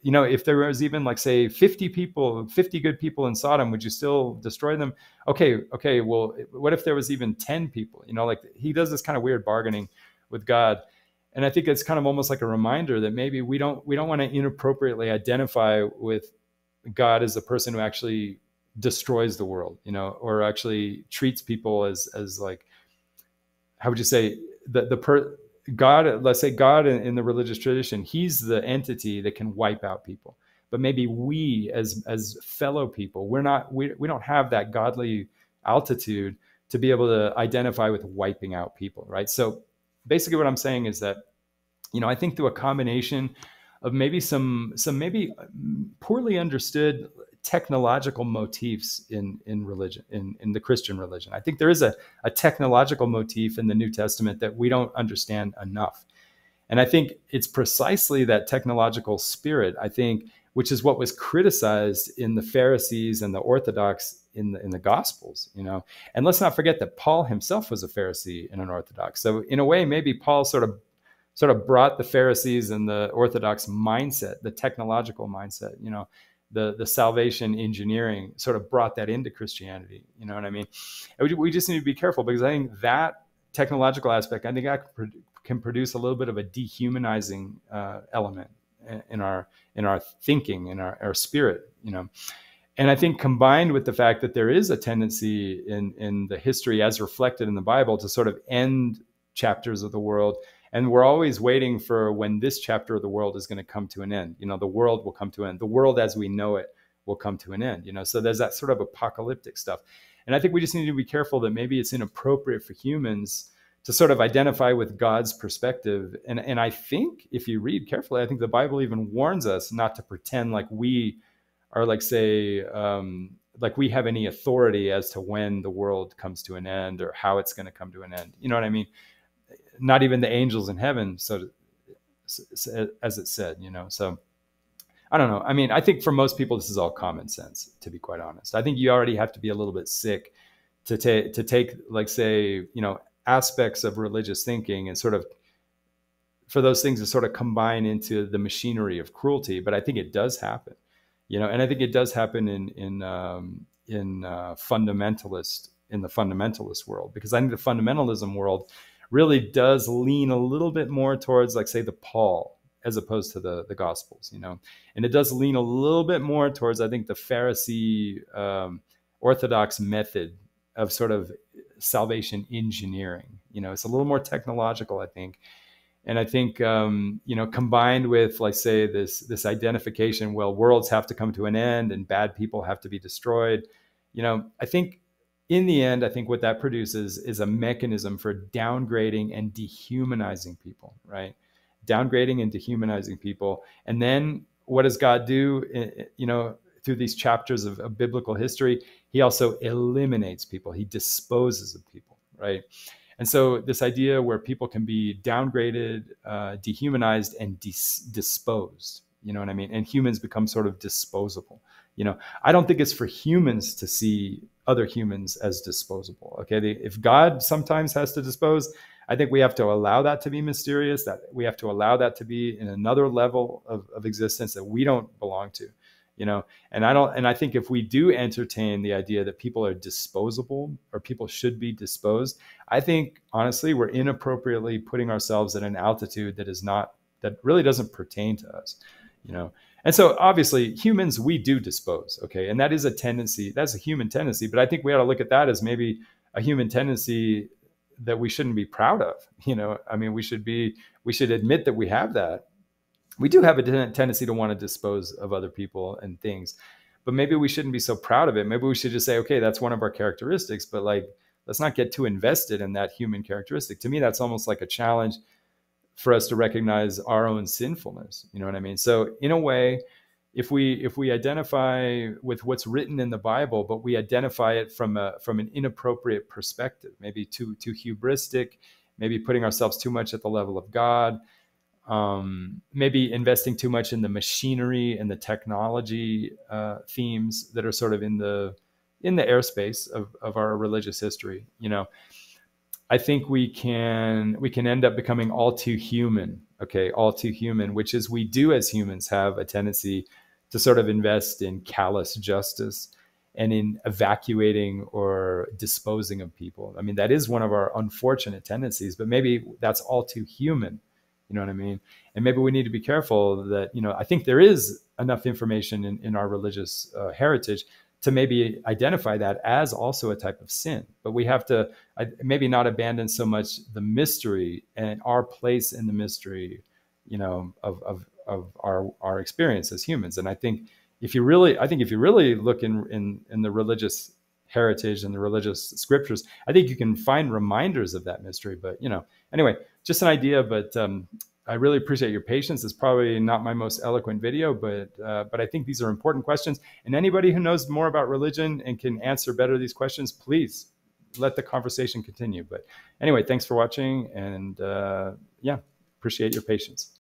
[SPEAKER 1] if there was even, like, say, 50 good people in Sodom, would you still destroy them? Okay. Well, what if there was even 10 people? Like, he does this kind of weird bargaining with God. And I think it's kind of almost like a reminder that maybe we don't want to inappropriately identify with God as the person who actually destroys the world, or actually treats people as like, how would you say, God, let's say God in the religious tradition, he's the entity that can wipe out people. But maybe we as fellow people, we don't have that godly altitude to be able to identify with wiping out people, right? So basically what I'm saying is that, I think through a combination of maybe some maybe poorly understood technological motifs in religion, in the Christian religion. I think there is a technological motif in the New Testament that we don't understand enough. And I think it's precisely that technological spirit, I think, which is what was criticized in the Pharisees and the Orthodox in the Gospels, And let's not forget that Paul himself was a Pharisee and an Orthodox. So in a way, maybe Paul sort of brought the Pharisees and the Orthodox mindset, the technological mindset, the salvation engineering, sort of brought that into Christianity. You know what I mean? We just need to be careful, because I think that technological aspect, I think that can produce a little bit of a dehumanizing element in our thinking, in our spirit, And I think combined with the fact that there is a tendency in the history as reflected in the Bible to sort of end chapters of the world. And we're always waiting for when this chapter of the world is going to come to an end. The world will come to an end. The world as we know it will come to an end. So there's that sort of apocalyptic stuff. And I think we just need to be careful that maybe it's inappropriate for humans to sort of identify with God's perspective. And I think if you read carefully, I think the Bible even warns us not to pretend like we are, like, say, like we have any authority as to when the world comes to an end or how it's going to come to an end. You know what I mean? Not even the angels in heaven, so as it said, So I don't know. I mean, I think for most people, this is all common sense, to be quite honest. I think you already have to be a little bit sick to take, like, say, aspects of religious thinking and sort of for those things to sort of combine into the machinery of cruelty. But I think it does happen, and I think it does happen in the fundamentalist world, because I think the fundamentalism world really does lean a little bit more towards, like, say, the Paul, as opposed to the Gospels, and it does lean a little bit more towards, I think, the Pharisee Orthodox method of sort of salvation engineering. It's a little more technological, I think. And I think, combined with, like, say, this identification, well, worlds have to come to an end and bad people have to be destroyed. I think in the end, I think what that produces is a mechanism for downgrading and dehumanizing people, right? Downgrading and dehumanizing people. And then what does God do, through these chapters of biblical history? He also eliminates people. He disposes of people, right? And so this idea where people can be downgraded, dehumanized, and disposed, you know what I mean? And humans become sort of disposable. I don't think it's for humans to see other humans as disposable. Okay, if God sometimes has to dispose, I think we have to allow that to be mysterious, that we have to allow that to be in another level of existence that we don't belong to, and I think if we do entertain the idea that people are disposable or people should be disposed, I think honestly we're inappropriately putting ourselves at an altitude that really doesn't pertain to us, And so obviously humans, we do dispose, okay? And that is a tendency, that's a human tendency, but I think we ought to look at that as maybe a human tendency that we shouldn't be proud of. I mean, we should admit that we have that. We do have a tendency to want to dispose of other people and things, but maybe we shouldn't be so proud of it. Maybe we should just say, okay, that's one of our characteristics, but, like, let's not get too invested in that human characteristic. To me, that's almost like a challenge for us to recognize our own sinfulness. You know what I mean? So in a way, if we identify with what's written in the Bible, but we identify it from an inappropriate perspective, maybe too hubristic, maybe putting ourselves too much at the level of God, maybe investing too much in the machinery and the technology themes that are sort of in the airspace of our religious history, I think we can end up becoming all too human, okay? All too human, which is, we do as humans have a tendency to sort of invest in callous justice and in evacuating or disposing of people. I mean, that is one of our unfortunate tendencies, but maybe that's all too human, you know what I mean? And maybe we need to be careful that, I think there is enough information in our religious heritage to maybe identify that as also a type of sin. But we have to maybe not abandon so much the mystery and our place in the mystery, you know, of our experience as humans. And I think if you really look in the religious heritage and the religious scriptures, I think you can find reminders of that mystery. But, you know, anyway, just an idea. But I really appreciate your patience. It's probably not my most eloquent video, but I think these are important questions. And anybody who knows more about religion and can answer better these questions, please let the conversation continue. But anyway, thanks for watching, and yeah, appreciate your patience.